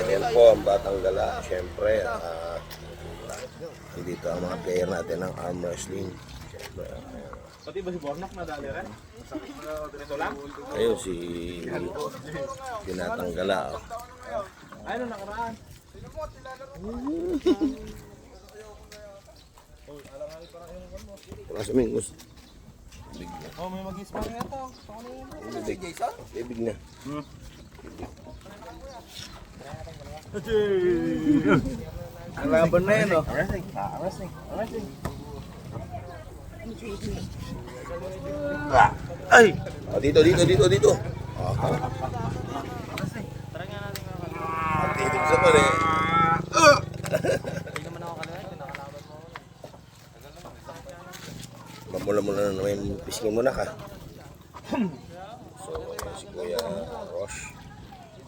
Ayan po ang Batang Gala. Siyempre, dito ang mga player natin ng arm wrestling. Siyempre, Pati ba si Bornok nadali rin? Dito lang? ayun si Binatang Gala. Ay, nung nakaraan. Wala sa Mingos. Oh, may mag-sparring ito. Bibig na. Ang laban na yun, oh. Ay! Dito. Titig sa pala eh. Mamula-mula na naman, pisingin mo na ka. So, si Kuya Rosh.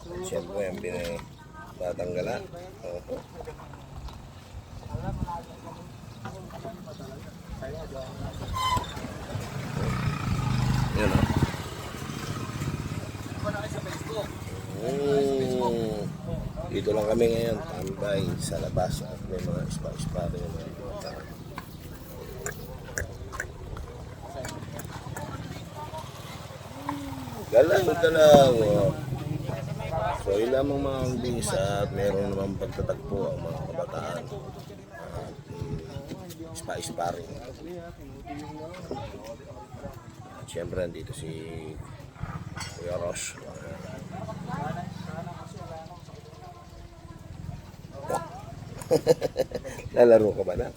At siyempre, ang Batang Gala. Yan o. Dito lang kami ngayon, tambay sa labas at may mga spa rin yung mga bata. Galang. Oh. So, yun lamang mga umbisa at meron naman pagtatagpo ang mga kabataan. Spa-sparring. At syempre, andito si Kuya Rosh. Lalaro ka ba na?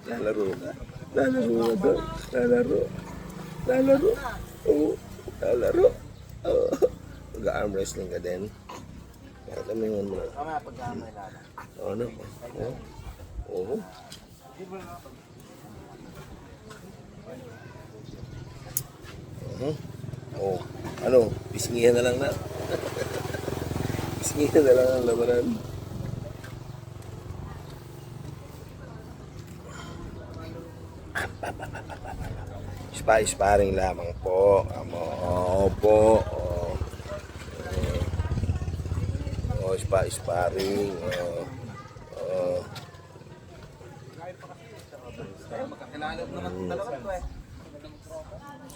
Lalaro ka? Lalaro ka doon? Lalaro? Oo, lalaro. Mag-arm wrestling ka din. Kaya tamingan mo na. Mamaya pagkamay lang. Ano? Oo. Oh, ano? Pisngihan na lang na. Pisngihan na lang ang labanan. Sparring lamang po. Opo. Sparring.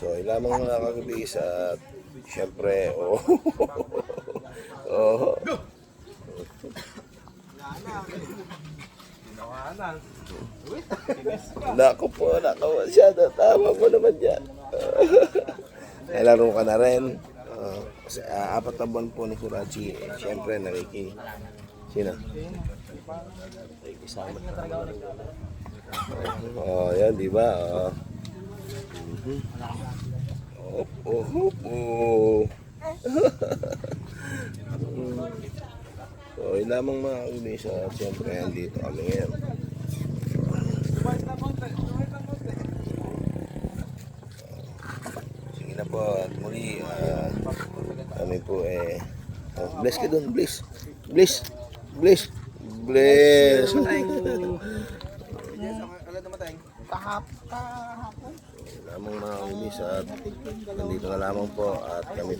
So, ilamang mga kagabis at syempre, Nako masyado. Tama mo naman yan. Nailaro ka na rin. Kasi 4 na buwan po ni Kurachi. Siyempre, Sino? Nakikisama na. Yan, di ba? So, yun lamang mga kagabis at siyempre, andito kami ngayon. Sige na po at muli kami po bless ka dun, bless lamang mga umis at nandito na lamang po at kami